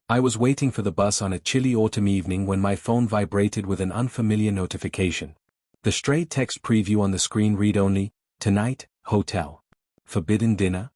I was waiting for the bus on a chilly autumn evening when my phone vibrated with an unfamiliar notification. The stray text preview on the screen read only, "Tonight, hotel. Forbidden dinner?"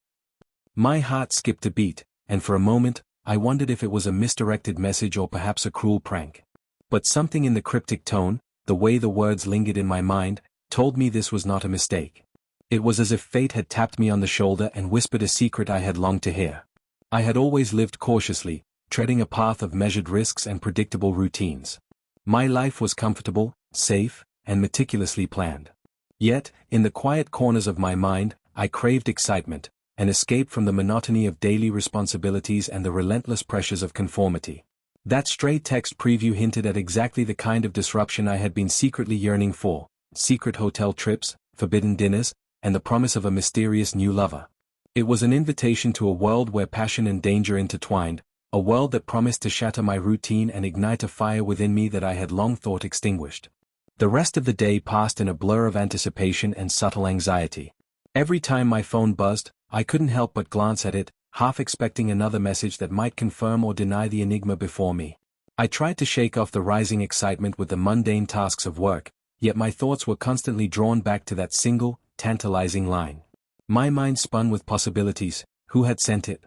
My heart skipped a beat, and for a moment, I wondered if it was a misdirected message or perhaps a cruel prank. But something in the cryptic tone, the way the words lingered in my mind, told me this was not a mistake. It was as if fate had tapped me on the shoulder and whispered a secret I had longed to hear. I had always lived cautiously, treading a path of measured risks and predictable routines. My life was comfortable, safe, and meticulously planned. Yet, in the quiet corners of my mind, I craved excitement, an escape from the monotony of daily responsibilities and the relentless pressures of conformity. That stray text preview hinted at exactly the kind of disruption I had been secretly yearning for: secret hotel trips, forbidden dinners, and the promise of a mysterious new lover. It was an invitation to a world where passion and danger intertwined, a world that promised to shatter my routine and ignite a fire within me that I had long thought extinguished. The rest of the day passed in a blur of anticipation and subtle anxiety. Every time my phone buzzed, I couldn't help but glance at it, half expecting another message that might confirm or deny the enigma before me. I tried to shake off the rising excitement with the mundane tasks of work, yet my thoughts were constantly drawn back to that single, tantalizing line. My mind spun with possibilities. Who had sent it?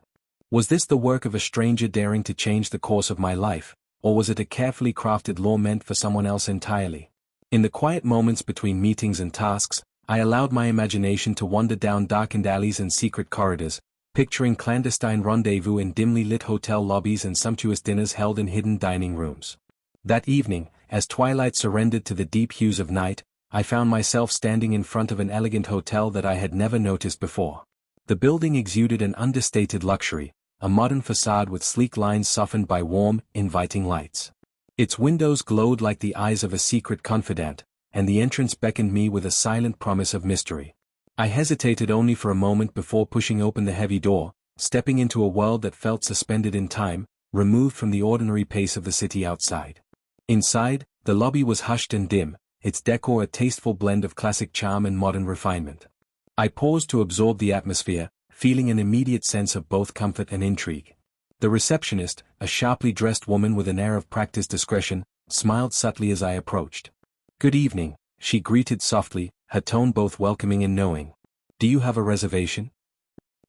Was this the work of a stranger daring to change the course of my life, or was it a carefully crafted lure meant for someone else entirely? In the quiet moments between meetings and tasks, I allowed my imagination to wander down darkened alleys and secret corridors, picturing clandestine rendezvous in dimly lit hotel lobbies and sumptuous dinners held in hidden dining rooms. That evening, as twilight surrendered to the deep hues of night, I found myself standing in front of an elegant hotel that I had never noticed before. The building exuded an understated luxury, a modern facade with sleek lines softened by warm, inviting lights. Its windows glowed like the eyes of a secret confidant, and the entrance beckoned me with a silent promise of mystery. I hesitated only for a moment before pushing open the heavy door, stepping into a world that felt suspended in time, removed from the ordinary pace of the city outside. Inside, the lobby was hushed and dim, its decor a tasteful blend of classic charm and modern refinement. I paused to absorb the atmosphere, feeling an immediate sense of both comfort and intrigue. The receptionist, a sharply dressed woman with an air of practiced discretion, smiled subtly as I approached. "Good evening," she greeted softly, her tone both welcoming and knowing. "Do you have a reservation?"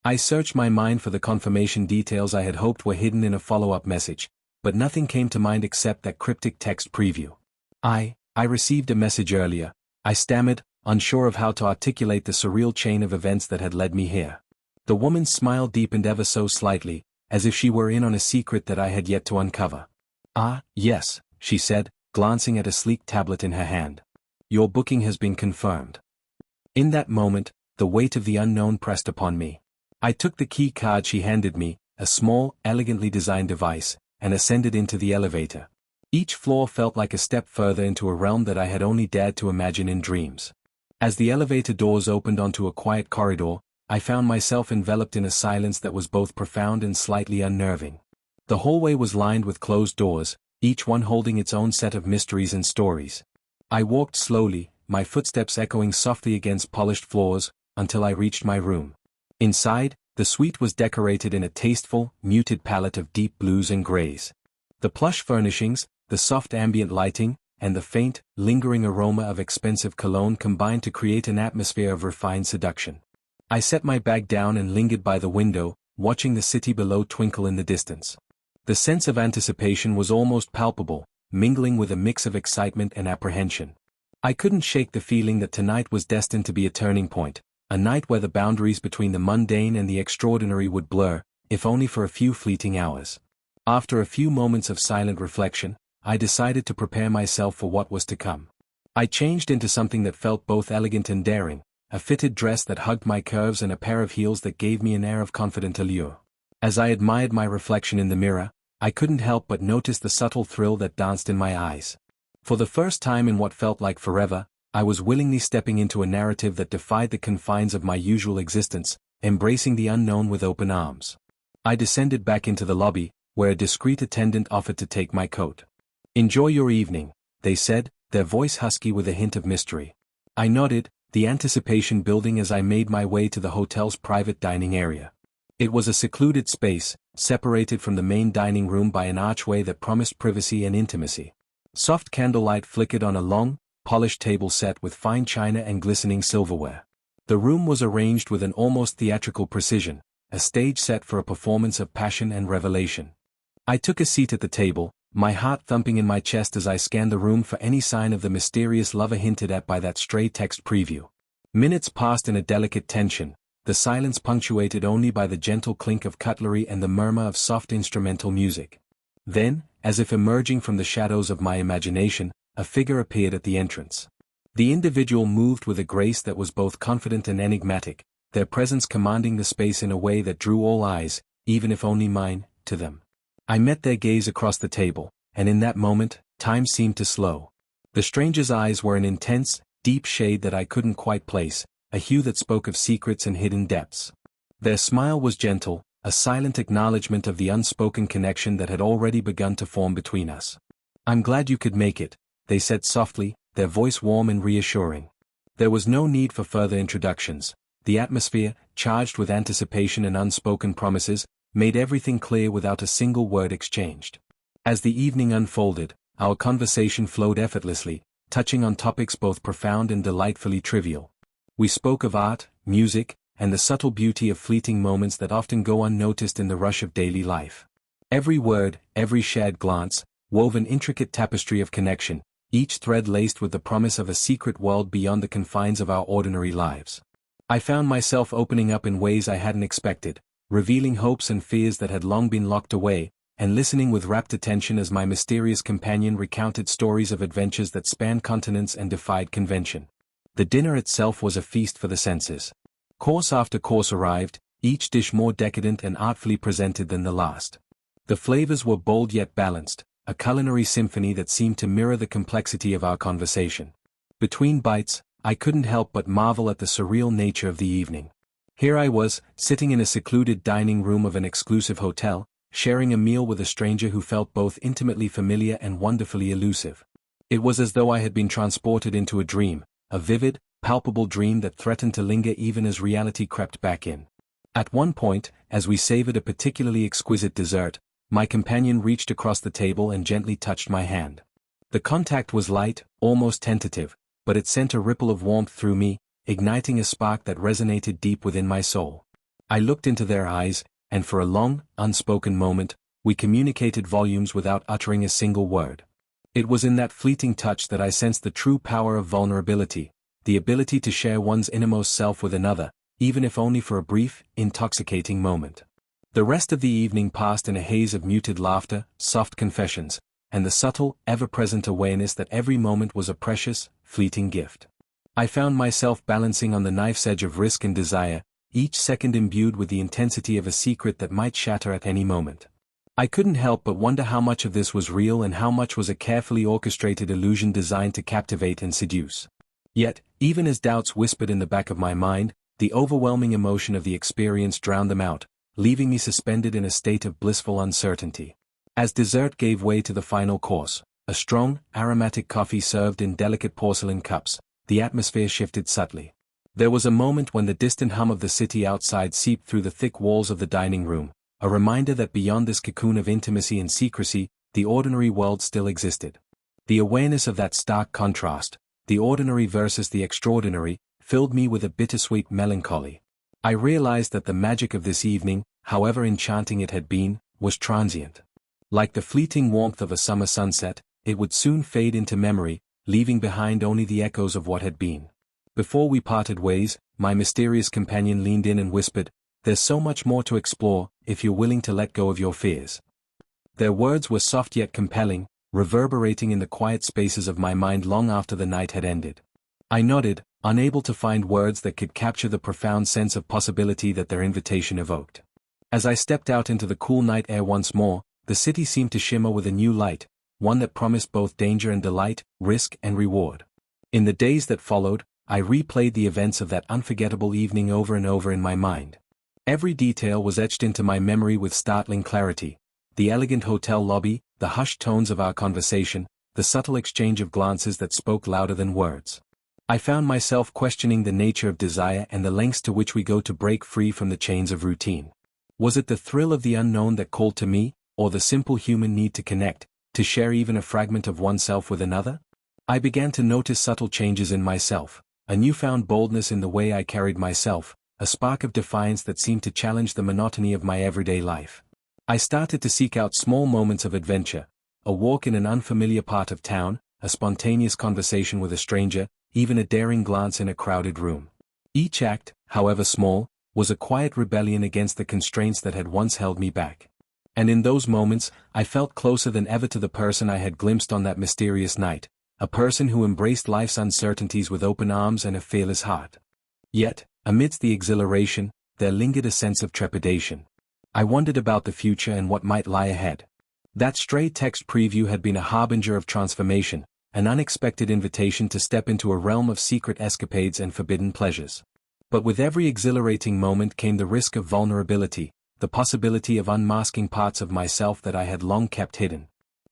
I searched my mind for the confirmation details I had hoped were hidden in a follow-up message, but nothing came to mind except that cryptic text preview. I received a message earlier," I stammered, unsure of how to articulate the surreal chain of events that had led me here. The woman's smile deepened ever so slightly, as if she were in on a secret that I had yet to uncover. "Ah, yes," she said, glancing at a sleek tablet in her hand. "Your booking has been confirmed." In that moment, the weight of the unknown pressed upon me. I took the key card she handed me, a small, elegantly designed device, and ascended into the elevator. Each floor felt like a step further into a realm that I had only dared to imagine in dreams. As the elevator doors opened onto a quiet corridor, I found myself enveloped in a silence that was both profound and slightly unnerving. The hallway was lined with closed doors, each one holding its own set of mysteries and stories. I walked slowly, my footsteps echoing softly against polished floors, until I reached my room. Inside, the suite was decorated in a tasteful, muted palette of deep blues and grays. The plush furnishings, the soft ambient lighting, and the faint, lingering aroma of expensive cologne combined to create an atmosphere of refined seduction. I set my bag down and lingered by the window, watching the city below twinkle in the distance. The sense of anticipation was almost palpable, mingling with a mix of excitement and apprehension. I couldn't shake the feeling that tonight was destined to be a turning point, a night where the boundaries between the mundane and the extraordinary would blur, if only for a few fleeting hours. After a few moments of silent reflection, I decided to prepare myself for what was to come. I changed into something that felt both elegant and daring, a fitted dress that hugged my curves and a pair of heels that gave me an air of confident allure. As I admired my reflection in the mirror, I couldn't help but notice the subtle thrill that danced in my eyes. For the first time in what felt like forever, I was willingly stepping into a narrative that defied the confines of my usual existence, embracing the unknown with open arms. I descended back into the lobby, where a discreet attendant offered to take my coat. "Enjoy your evening," they said, their voice husky with a hint of mystery. I nodded, the anticipation building as I made my way to the hotel's private dining area. It was a secluded space, separated from the main dining room by an archway that promised privacy and intimacy. Soft candlelight flickered on a long, polished table set with fine china and glistening silverware. The room was arranged with an almost theatrical precision, a stage set for a performance of passion and revelation. I took a seat at the table, my heart thumping in my chest as I scanned the room for any sign of the mysterious lover hinted at by that stray text preview. Minutes passed in a delicate tension, the silence punctuated only by the gentle clink of cutlery and the murmur of soft instrumental music. Then, as if emerging from the shadows of my imagination, a figure appeared at the entrance. The individual moved with a grace that was both confident and enigmatic, their presence commanding the space in a way that drew all eyes, even if only mine, to them. I met their gaze across the table, and in that moment, time seemed to slow. The stranger's eyes were an intense, deep shade that I couldn't quite place, a hue that spoke of secrets and hidden depths. Their smile was gentle, a silent acknowledgement of the unspoken connection that had already begun to form between us. "I'm glad you could make it," they said softly, their voice warm and reassuring. There was no need for further introductions. The atmosphere, charged with anticipation and unspoken promises, made everything clear without a single word exchanged. As the evening unfolded, our conversation flowed effortlessly, touching on topics both profound and delightfully trivial. We spoke of art, music, and the subtle beauty of fleeting moments that often go unnoticed in the rush of daily life. Every word, every shared glance, wove an intricate tapestry of connection, each thread laced with the promise of a secret world beyond the confines of our ordinary lives. I found myself opening up in ways I hadn't expected, revealing hopes and fears that had long been locked away, and listening with rapt attention as my mysterious companion recounted stories of adventures that spanned continents and defied convention. The dinner itself was a feast for the senses. Course after course arrived, each dish more decadent and artfully presented than the last. The flavors were bold yet balanced, a culinary symphony that seemed to mirror the complexity of our conversation. Between bites, I couldn't help but marvel at the surreal nature of the evening. Here I was, sitting in a secluded dining room of an exclusive hotel, sharing a meal with a stranger who felt both intimately familiar and wonderfully elusive. It was as though I had been transported into a dream, a vivid, palpable dream that threatened to linger even as reality crept back in. At one point, as we savored a particularly exquisite dessert, my companion reached across the table and gently touched my hand. The contact was light, almost tentative, but it sent a ripple of warmth through me, igniting a spark that resonated deep within my soul. I looked into their eyes, and for a long, unspoken moment, we communicated volumes without uttering a single word. It was in that fleeting touch that I sensed the true power of vulnerability, the ability to share one's innermost self with another, even if only for a brief, intoxicating moment. The rest of the evening passed in a haze of muted laughter, soft confessions, and the subtle, ever-present awareness that every moment was a precious, fleeting gift. I found myself balancing on the knife's edge of risk and desire, each second imbued with the intensity of a secret that might shatter at any moment. I couldn't help but wonder how much of this was real and how much was a carefully orchestrated illusion designed to captivate and seduce. Yet, even as doubts whispered in the back of my mind, the overwhelming emotion of the experience drowned them out, leaving me suspended in a state of blissful uncertainty. As dessert gave way to the final course, a strong, aromatic coffee served in delicate porcelain cups, the atmosphere shifted subtly. There was a moment when the distant hum of the city outside seeped through the thick walls of the dining room, a reminder that beyond this cocoon of intimacy and secrecy, the ordinary world still existed. The awareness of that stark contrast, the ordinary versus the extraordinary, filled me with a bittersweet melancholy. I realized that the magic of this evening, however enchanting it had been, was transient. Like the fleeting warmth of a summer sunset, it would soon fade into memory, leaving behind only the echoes of what had been. Before we parted ways, my mysterious companion leaned in and whispered, "There's so much more to explore, if you're willing to let go of your fears." Their words were soft yet compelling, reverberating in the quiet spaces of my mind long after the night had ended. I nodded, unable to find words that could capture the profound sense of possibility that their invitation evoked. As I stepped out into the cool night air once more, the city seemed to shimmer with a new light, one that promised both danger and delight, risk and reward. In the days that followed, I replayed the events of that unforgettable evening over and over in my mind. Every detail was etched into my memory with startling clarity: the elegant hotel lobby, the hushed tones of our conversation, the subtle exchange of glances that spoke louder than words. I found myself questioning the nature of desire and the lengths to which we go to break free from the chains of routine. Was it the thrill of the unknown that called to me, or the simple human need to connect, to share even a fragment of oneself with another? I began to notice subtle changes in myself, a newfound boldness in the way I carried myself, a spark of defiance that seemed to challenge the monotony of my everyday life. I started to seek out small moments of adventure, a walk in an unfamiliar part of town, a spontaneous conversation with a stranger, even a daring glance in a crowded room. Each act, however small, was a quiet rebellion against the constraints that had once held me back. And in those moments, I felt closer than ever to the person I had glimpsed on that mysterious night, a person who embraced life's uncertainties with open arms and a fearless heart. Yet, amidst the exhilaration, there lingered a sense of trepidation. I wondered about the future and what might lie ahead. That stray text preview had been a harbinger of transformation, an unexpected invitation to step into a realm of secret escapades and forbidden pleasures. But with every exhilarating moment came the risk of vulnerability, the possibility of unmasking parts of myself that I had long kept hidden.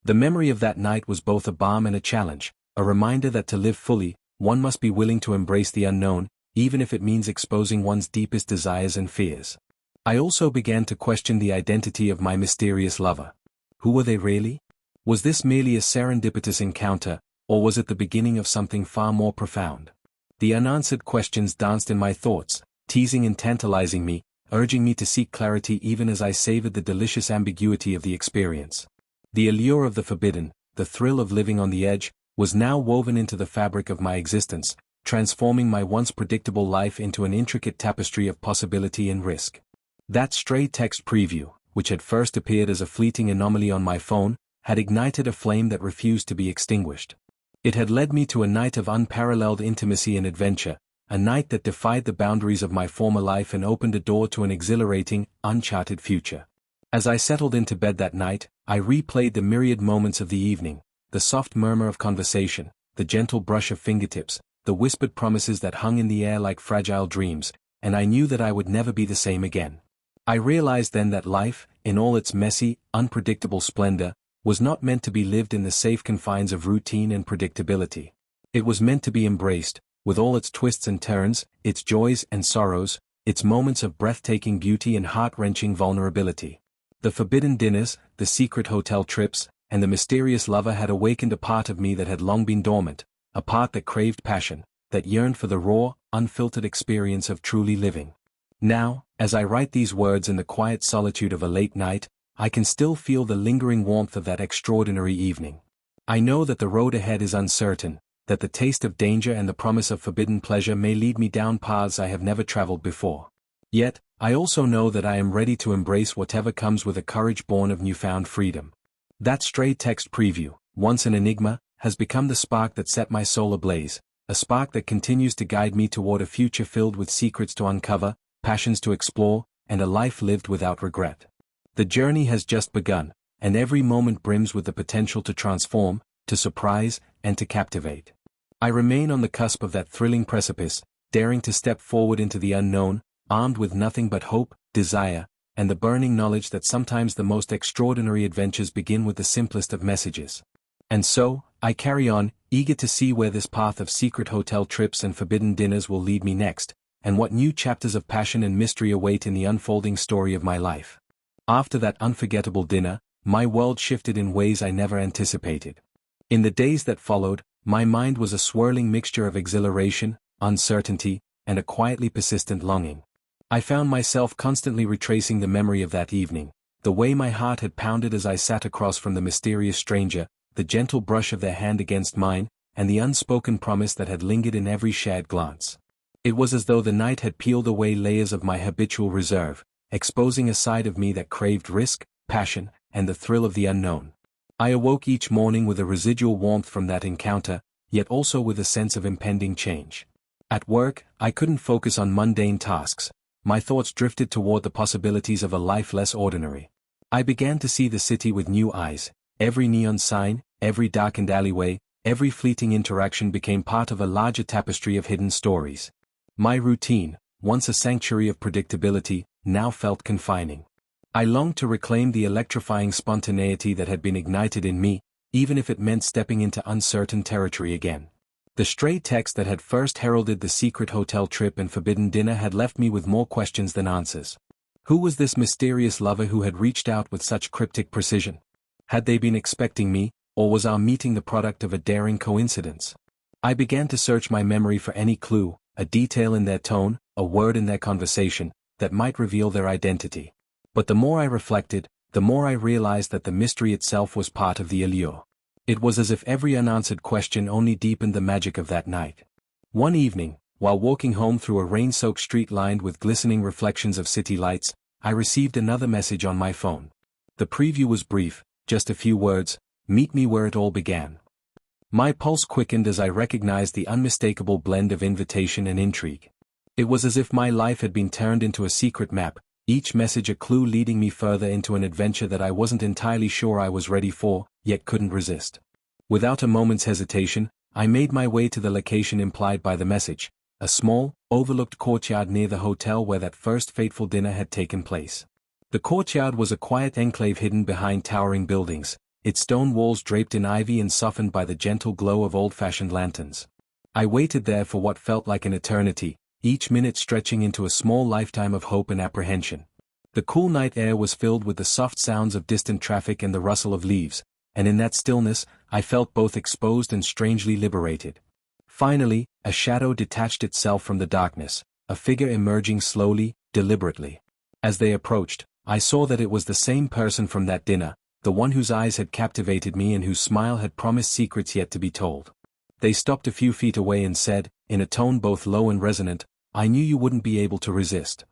The memory of that night was both a balm and a challenge, a reminder that to live fully, one must be willing to embrace the unknown, even if it means exposing one's deepest desires and fears. I also began to question the identity of my mysterious lover. Who were they really? Was this merely a serendipitous encounter, or was it the beginning of something far more profound? The unanswered questions danced in my thoughts, teasing and tantalizing me, urging me to seek clarity even as I savored the delicious ambiguity of the experience. The allure of the forbidden, the thrill of living on the edge, was now woven into the fabric of my existence, transforming my once predictable life into an intricate tapestry of possibility and risk. That stray text preview, which had first appeared as a fleeting anomaly on my phone, had ignited a flame that refused to be extinguished. It had led me to a night of unparalleled intimacy and adventure, a night that defied the boundaries of my former life and opened a door to an exhilarating, uncharted future. As I settled into bed that night, I replayed the myriad moments of the evening, the soft murmur of conversation, the gentle brush of fingertips, the whispered promises that hung in the air like fragile dreams, and I knew that I would never be the same again. I realized then that life, in all its messy, unpredictable splendor, was not meant to be lived in the safe confines of routine and predictability. It was meant to be embraced, with all its twists and turns, its joys and sorrows, its moments of breathtaking beauty and heart-wrenching vulnerability. The forbidden dinners, the secret hotel trips, and the mysterious lover had awakened a part of me that had long been dormant, a part that craved passion, that yearned for the raw, unfiltered experience of truly living. Now, as I write these words in the quiet solitude of a late night, I can still feel the lingering warmth of that extraordinary evening. I know that the road ahead is uncertain, that the taste of danger and the promise of forbidden pleasure may lead me down paths I have never traveled before. Yet, I also know that I am ready to embrace whatever comes with a courage born of newfound freedom. That stray text preview, once an enigma, has become the spark that set my soul ablaze, a spark that continues to guide me toward a future filled with secrets to uncover, passions to explore, and a life lived without regret. The journey has just begun, and every moment brims with the potential to transform, to surprise, and to captivate. I remain on the cusp of that thrilling precipice, daring to step forward into the unknown, armed with nothing but hope, desire, and the burning knowledge that sometimes the most extraordinary adventures begin with the simplest of messages. And so, I carry on, eager to see where this path of secret hotel trips and forbidden dinners will lead me next, and what new chapters of passion and mystery await in the unfolding story of my life. After that unforgettable dinner, my world shifted in ways I never anticipated. In the days that followed, my mind was a swirling mixture of exhilaration, uncertainty, and a quietly persistent longing. I found myself constantly retracing the memory of that evening, the way my heart had pounded as I sat across from the mysterious stranger, the gentle brush of their hand against mine, and the unspoken promise that had lingered in every shared glance. It was as though the night had peeled away layers of my habitual reserve, exposing a side of me that craved risk, passion, and the thrill of the unknown. I awoke each morning with a residual warmth from that encounter, yet also with a sense of impending change. At work, I couldn't focus on mundane tasks. My thoughts drifted toward the possibilities of a life less ordinary. I began to see the city with new eyes. Every neon sign, every darkened alleyway, every fleeting interaction became part of a larger tapestry of hidden stories. My routine, once a sanctuary of predictability, now felt confining. I longed to reclaim the electrifying spontaneity that had been ignited in me, even if it meant stepping into uncertain territory again. The stray text that had first heralded the secret hotel trip and forbidden dinner had left me with more questions than answers. Who was this mysterious lover who had reached out with such cryptic precision? Had they been expecting me, or was our meeting the product of a daring coincidence? I began to search my memory for any clue, a detail in their tone, a word in their conversation, that might reveal their identity. But the more I reflected, the more I realized that the mystery itself was part of the allure. It was as if every unanswered question only deepened the magic of that night. One evening, while walking home through a rain-soaked street lined with glistening reflections of city lights, I received another message on my phone. The preview was brief, just a few words: "Meet me where it all began." My pulse quickened as I recognized the unmistakable blend of invitation and intrigue. It was as if my life had been turned into a secret map, each message a clue leading me further into an adventure that I wasn't entirely sure I was ready for, yet couldn't resist. Without a moment's hesitation, I made my way to the location implied by the message, a small, overlooked courtyard near the hotel where that first fateful dinner had taken place. The courtyard was a quiet enclave hidden behind towering buildings, its stone walls draped in ivy and softened by the gentle glow of old-fashioned lanterns. I waited there for what felt like an eternity, each minute stretching into a small lifetime of hope and apprehension. The cool night air was filled with the soft sounds of distant traffic and the rustle of leaves, and in that stillness, I felt both exposed and strangely liberated. Finally, a shadow detached itself from the darkness, a figure emerging slowly, deliberately. As they approached, I saw that it was the same person from that dinner, the one whose eyes had captivated me and whose smile had promised secrets yet to be told. They stopped a few feet away and said, in a tone both low and resonant, "I knew you wouldn't be able to resist."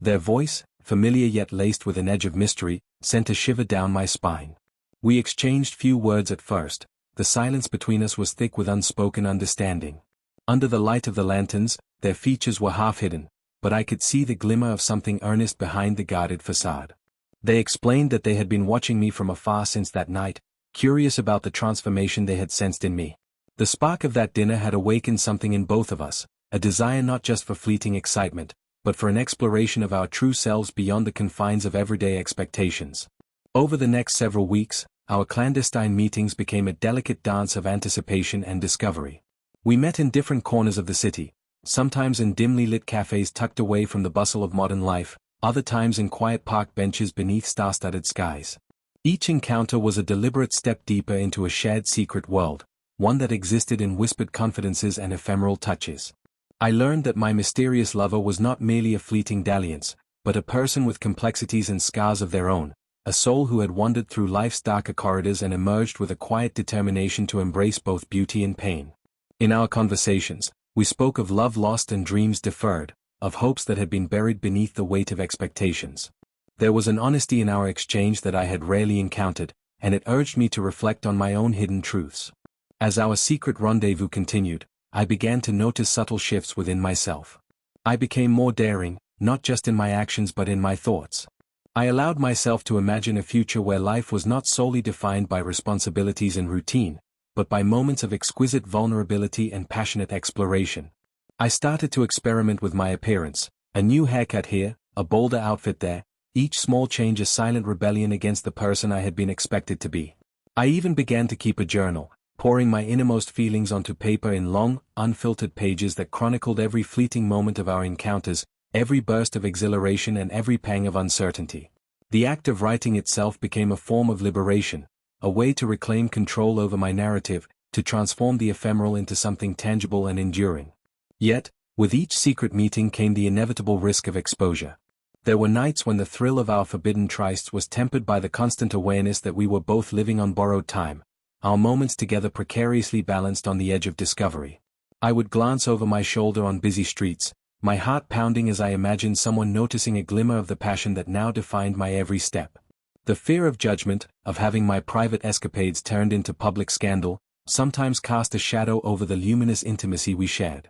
Their voice, familiar yet laced with an edge of mystery, sent a shiver down my spine. We exchanged few words at first. The silence between us was thick with unspoken understanding. Under the light of the lanterns, their features were half hidden, but I could see the glimmer of something earnest behind the guarded facade. They explained that they had been watching me from afar since that night, curious about the transformation they had sensed in me. The spark of that dinner had awakened something in both of us, a desire not just for fleeting excitement, but for an exploration of our true selves beyond the confines of everyday expectations. Over the next several weeks, our clandestine meetings became a delicate dance of anticipation and discovery. We met in different corners of the city, sometimes in dimly lit cafes tucked away from the bustle of modern life, other times in quiet park benches beneath star-studded skies. Each encounter was a deliberate step deeper into a shared secret world, one that existed in whispered confidences and ephemeral touches. I learned that my mysterious lover was not merely a fleeting dalliance, but a person with complexities and scars of their own, a soul who had wandered through life's darker corridors and emerged with a quiet determination to embrace both beauty and pain. In our conversations, we spoke of love lost and dreams deferred, of hopes that had been buried beneath the weight of expectations. There was an honesty in our exchange that I had rarely encountered, and it urged me to reflect on my own hidden truths. As our secret rendezvous continued, I began to notice subtle shifts within myself. I became more daring, not just in my actions but in my thoughts. I allowed myself to imagine a future where life was not solely defined by responsibilities and routine, but by moments of exquisite vulnerability and passionate exploration. I started to experiment with my appearance, a new haircut here, a bolder outfit there, each small change a silent rebellion against the person I had been expected to be. I even began to keep a journal, pouring my innermost feelings onto paper in long, unfiltered pages that chronicled every fleeting moment of our encounters, every burst of exhilaration and every pang of uncertainty. The act of writing itself became a form of liberation, a way to reclaim control over my narrative, to transform the ephemeral into something tangible and enduring. Yet, with each secret meeting came the inevitable risk of exposure. There were nights when the thrill of our forbidden trysts was tempered by the constant awareness that we were both living on borrowed time, our moments together precariously balanced on the edge of discovery. I would glance over my shoulder on busy streets, my heart pounding as I imagined someone noticing a glimmer of the passion that now defined my every step. The fear of judgment, of having my private escapades turned into public scandal, sometimes cast a shadow over the luminous intimacy we shared.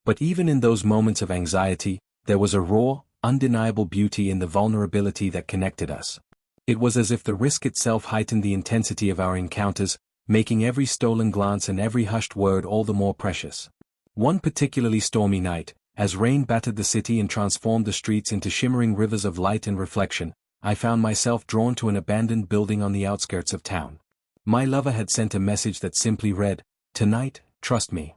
But even in those moments of anxiety, there was a raw, undeniable beauty in the vulnerability that connected us. It was as if the risk itself heightened the intensity of our encounters, making every stolen glance and every hushed word all the more precious. One particularly stormy night, as rain battered the city and transformed the streets into shimmering rivers of light and reflection, I found myself drawn to an abandoned building on the outskirts of town. My lover had sent a message that simply read, "Tonight, trust me."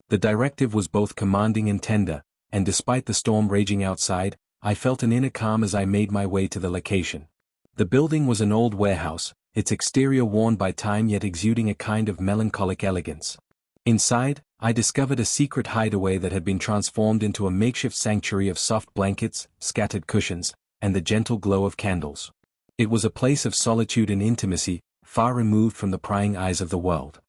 The directive was both commanding and tender, and despite the storm raging outside, I felt an inner calm as I made my way to the location. The building was an old warehouse, its exterior worn by time yet exuding a kind of melancholic elegance. Inside, I discovered a secret hideaway that had been transformed into a makeshift sanctuary of soft blankets, scattered cushions, and the gentle glow of candles. It was a place of solitude and intimacy, far removed from the prying eyes of the world.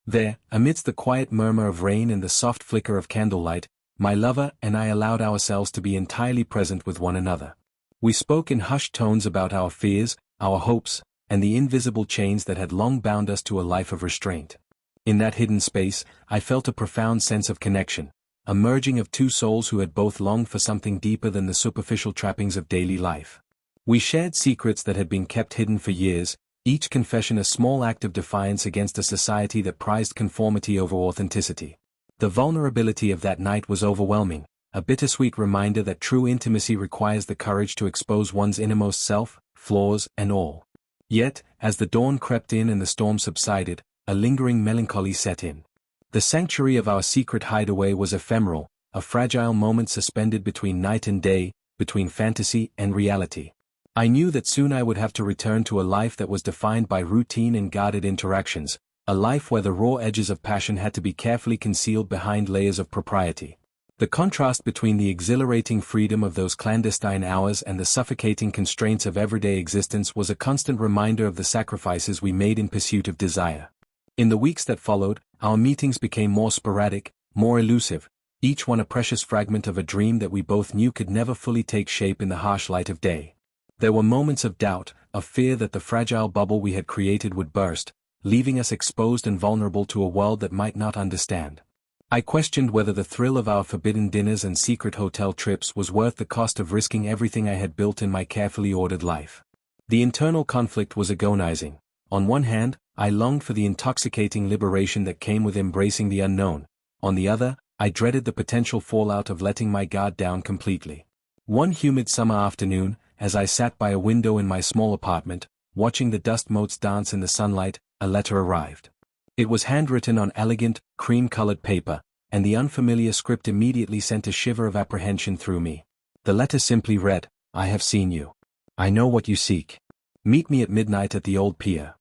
There, amidst the quiet murmur of rain and the soft flicker of candlelight, my lover and I allowed ourselves to be entirely present with one another. We spoke in hushed tones about our fears, our hopes, and the invisible chains that had long bound us to a life of restraint. In that hidden space, I felt a profound sense of connection, a merging of two souls who had both longed for something deeper than the superficial trappings of daily life. We shared secrets that had been kept hidden for years, each confession a small act of defiance against a society that prized conformity over authenticity. The vulnerability of that night was overwhelming, a bittersweet reminder that true intimacy requires the courage to expose one's innermost self, flaws and all. Yet, as the dawn crept in and the storm subsided, a lingering melancholy set in. The sanctuary of our secret hideaway was ephemeral, a fragile moment suspended between night and day, between fantasy and reality. I knew that soon I would have to return to a life that was defined by routine and guarded interactions, a life where the raw edges of passion had to be carefully concealed behind layers of propriety. The contrast between the exhilarating freedom of those clandestine hours and the suffocating constraints of everyday existence was a constant reminder of the sacrifices we made in pursuit of desire. In the weeks that followed, our meetings became more sporadic, more elusive, each one a precious fragment of a dream that we both knew could never fully take shape in the harsh light of day. There were moments of doubt, of fear that the fragile bubble we had created would burst, leaving us exposed and vulnerable to a world that might not understand. I questioned whether the thrill of our forbidden dinners and secret hotel trips was worth the cost of risking everything I had built in my carefully ordered life. The internal conflict was agonizing. On one hand, I longed for the intoxicating liberation that came with embracing the unknown. On the other, I dreaded the potential fallout of letting my guard down completely. One humid summer afternoon, as I sat by a window in my small apartment, watching the dust motes dance in the sunlight, a letter arrived. It was handwritten on elegant, cream-colored paper, and the unfamiliar script immediately sent a shiver of apprehension through me. The letter simply read, "I have seen you. I know what you seek. Meet me at midnight at the old pier."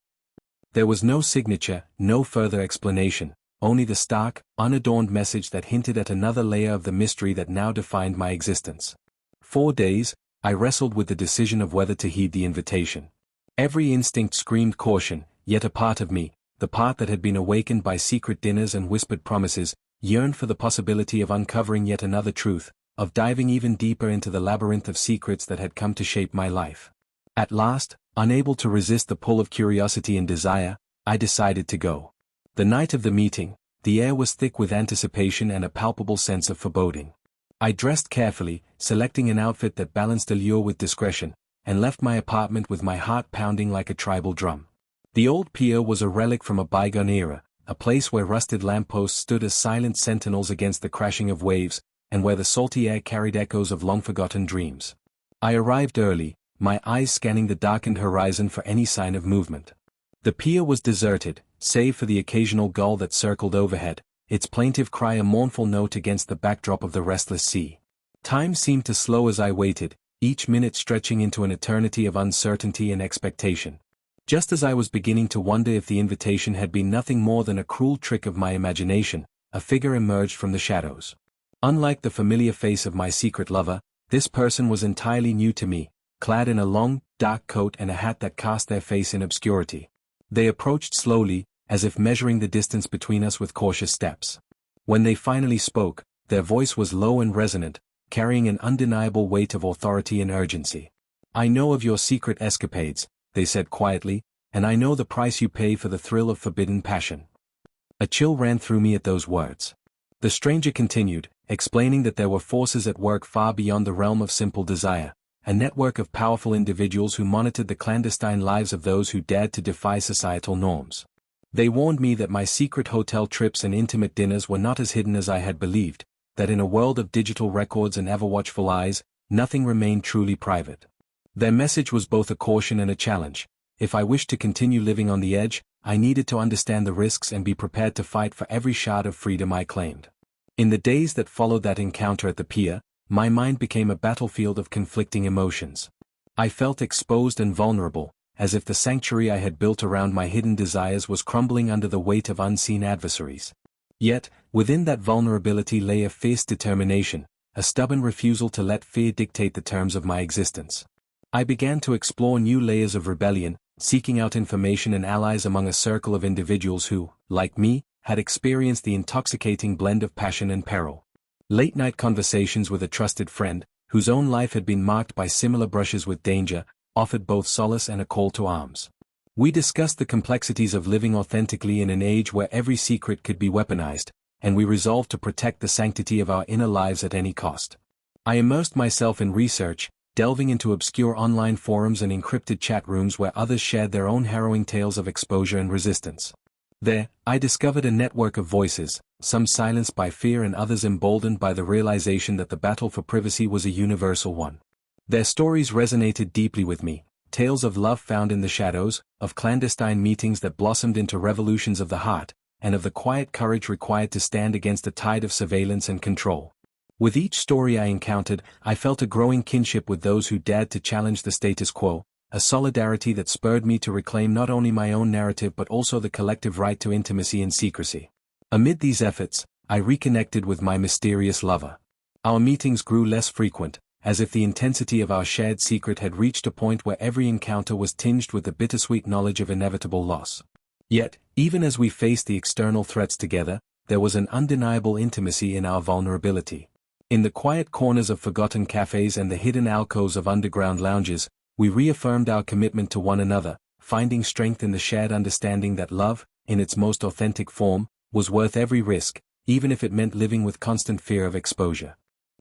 There was no signature, no further explanation, only the stark, unadorned message that hinted at another layer of the mystery that now defined my existence. 4 days, I wrestled with the decision of whether to heed the invitation. Every instinct screamed caution, yet a part of me, the part that had been awakened by secret dinners and whispered promises, yearned for the possibility of uncovering yet another truth, of diving even deeper into the labyrinth of secrets that had come to shape my life. At last, unable to resist the pull of curiosity and desire, I decided to go. The night of the meeting, the air was thick with anticipation and a palpable sense of foreboding. I dressed carefully, selecting an outfit that balanced allure with discretion, and left my apartment with my heart pounding like a tribal drum. The old pier was a relic from a bygone era, a place where rusted lampposts stood as silent sentinels against the crashing of waves, and where the salty air carried echoes of long-forgotten dreams. I arrived early, my eyes scanning the darkened horizon for any sign of movement. The pier was deserted, save for the occasional gull that circled overhead, its plaintive cry a mournful note against the backdrop of the restless sea. Time seemed to slow as I waited, each minute stretching into an eternity of uncertainty and expectation. Just as I was beginning to wonder if the invitation had been nothing more than a cruel trick of my imagination, a figure emerged from the shadows. Unlike the familiar face of my secret lover, this person was entirely new to me, clad in a long, dark coat and a hat that cast their face in obscurity. They approached slowly, as if measuring the distance between us with cautious steps. When they finally spoke, their voice was low and resonant, carrying an undeniable weight of authority and urgency. "I know of your secret escapades," they said quietly, "and I know the price you pay for the thrill of forbidden passion." A chill ran through me at those words. The stranger continued, explaining that there were forces at work far beyond the realm of simple desire, a network of powerful individuals who monitored the clandestine lives of those who dared to defy societal norms. They warned me that my secret hotel trips and intimate dinners were not as hidden as I had believed, that in a world of digital records and ever-watchful eyes, nothing remained truly private. Their message was both a caution and a challenge. If I wished to continue living on the edge, I needed to understand the risks and be prepared to fight for every shard of freedom I claimed. In the days that followed that encounter at the pier, my mind became a battlefield of conflicting emotions. I felt exposed and vulnerable, as if the sanctuary I had built around my hidden desires was crumbling under the weight of unseen adversaries. Yet, within that vulnerability lay a fierce determination, a stubborn refusal to let fear dictate the terms of my existence. I began to explore new layers of rebellion, seeking out information and allies among a circle of individuals who, like me, had experienced the intoxicating blend of passion and peril. Late-night conversations with a trusted friend, whose own life had been marked by similar brushes with danger, offered both solace and a call to arms. We discussed the complexities of living authentically in an age where every secret could be weaponized, and we resolved to protect the sanctity of our inner lives at any cost. I immersed myself in research, delving into obscure online forums and encrypted chat rooms where others shared their own harrowing tales of exposure and resistance. There, I discovered a network of voices, some silenced by fear and others emboldened by the realization that the battle for privacy was a universal one. Their stories resonated deeply with me, tales of love found in the shadows, of clandestine meetings that blossomed into revolutions of the heart, and of the quiet courage required to stand against a tide of surveillance and control. With each story I encountered, I felt a growing kinship with those who dared to challenge the status quo, a solidarity that spurred me to reclaim not only my own narrative but also the collective right to intimacy and secrecy. Amid these efforts, I reconnected with my mysterious lover. Our meetings grew less frequent, as if the intensity of our shared secret had reached a point where every encounter was tinged with the bittersweet knowledge of inevitable loss. Yet, even as we faced the external threats together, there was an undeniable intimacy in our vulnerability. In the quiet corners of forgotten cafes and the hidden alcoves of underground lounges, we reaffirmed our commitment to one another, finding strength in the shared understanding that love, in its most authentic form, was worth every risk, even if it meant living with constant fear of exposure.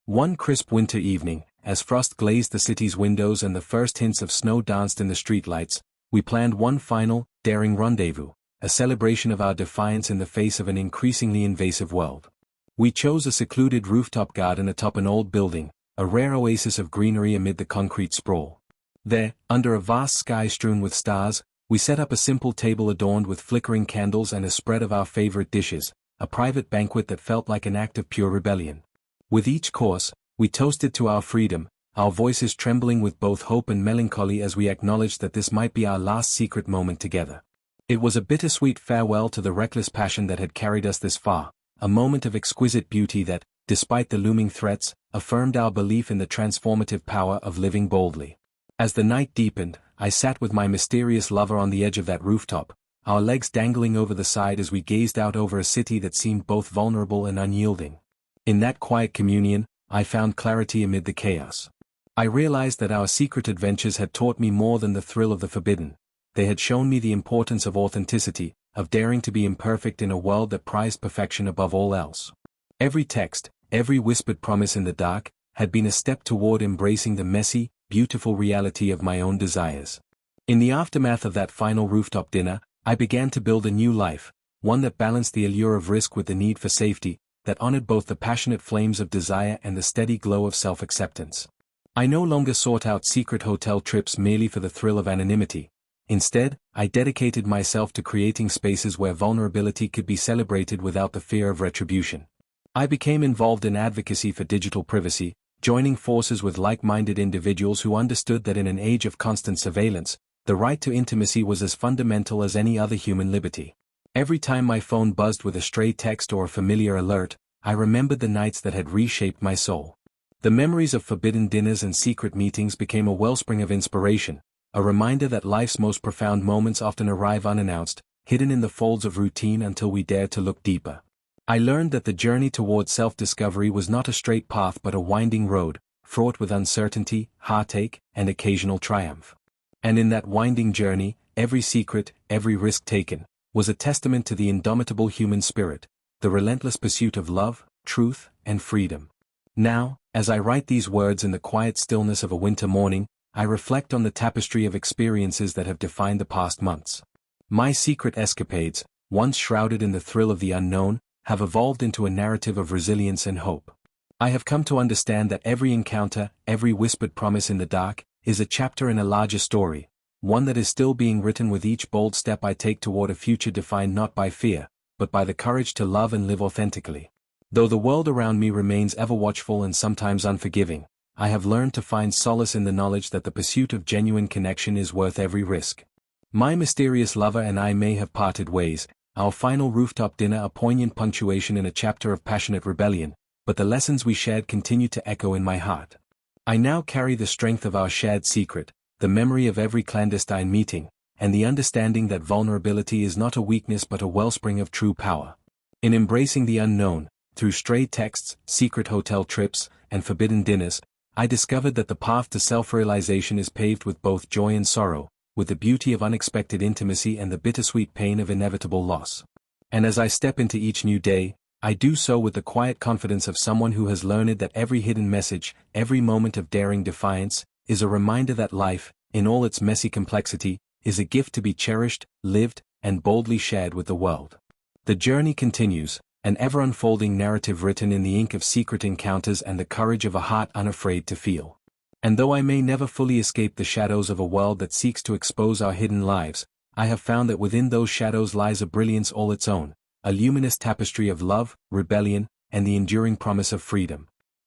One crisp winter evening, as frost glazed the city's windows and the first hints of snow danced in the streetlights, we planned one final, daring rendezvous, a celebration of our defiance in the face of an increasingly invasive world. We chose a secluded rooftop garden atop an old building, a rare oasis of greenery amid the concrete sprawl. There, under a vast sky strewn with stars, we set up a simple table adorned with flickering candles and a spread of our favorite dishes, a private banquet that felt like an act of pure rebellion. With each course, we toasted to our freedom, our voices trembling with both hope and melancholy as we acknowledged that this might be our last secret moment together. It was a bittersweet farewell to the reckless passion that had carried us this far, a moment of exquisite beauty that, despite the looming threats, affirmed our belief in the transformative power of living boldly. As the night deepened, I sat with my mysterious lover on the edge of that rooftop, our legs dangling over the side as we gazed out over a city that seemed both vulnerable and unyielding. In that quiet communion, I found clarity amid the chaos. I realized that our secret adventures had taught me more than the thrill of the forbidden. They had shown me the importance of authenticity, of daring to be imperfect in a world that prized perfection above all else. Every text, every whispered promise in the dark, had been a step toward embracing the messy, beautiful reality of my own desires. In the aftermath of that final rooftop dinner, I began to build a new life, one that balanced the allure of risk with the need for safety, that honored both the passionate flames of desire and the steady glow of self-acceptance. I no longer sought out secret hotel trips merely for the thrill of anonymity. Instead, I dedicated myself to creating spaces where vulnerability could be celebrated without the fear of retribution. I became involved in advocacy for digital privacy, joining forces with like-minded individuals who understood that in an age of constant surveillance, the right to intimacy was as fundamental as any other human liberty. Every time my phone buzzed with a stray text or a familiar alert, I remembered the nights that had reshaped my soul. The memories of forbidden dinners and secret meetings became a wellspring of inspiration, a reminder that life's most profound moments often arrive unannounced, hidden in the folds of routine until we dare to look deeper. I learned that the journey toward self-discovery was not a straight path but a winding road, fraught with uncertainty, heartache, and occasional triumph. And in that winding journey, every secret, every risk taken, was a testament to the indomitable human spirit, the relentless pursuit of love, truth, and freedom. Now, as I write these words in the quiet stillness of a winter morning, I reflect on the tapestry of experiences that have defined the past months. My secret escapades, once shrouded in the thrill of the unknown, have evolved into a narrative of resilience and hope. I have come to understand that every encounter, every whispered promise in the dark, is a chapter in a larger story, one that is still being written with each bold step I take toward a future defined not by fear, but by the courage to love and live authentically. Though the world around me remains ever watchful and sometimes unforgiving, I have learned to find solace in the knowledge that the pursuit of genuine connection is worth every risk. My mysterious lover and I may have parted ways, our final rooftop dinner a poignant punctuation in a chapter of passionate rebellion, but the lessons we shared continue to echo in my heart. I now carry the strength of our shared secret, the memory of every clandestine meeting, and the understanding that vulnerability is not a weakness but a wellspring of true power. In embracing the unknown, through stray texts, secret hotel trips, and forbidden dinners, I discovered that the path to self-realization is paved with both joy and sorrow, with the beauty of unexpected intimacy and the bittersweet pain of inevitable loss. And as I step into each new day, I do so with the quiet confidence of someone who has learned that every hidden message, every moment of daring defiance, is a reminder that life, in all its messy complexity, is a gift to be cherished, lived, and boldly shared with the world. The journey continues, an ever-unfolding narrative written in the ink of secret encounters and the courage of a heart unafraid to feel. And though I may never fully escape the shadows of a world that seeks to expose our hidden lives, I have found that within those shadows lies a brilliance all its own, a luminous tapestry of love, rebellion, and the enduring promise of freedom.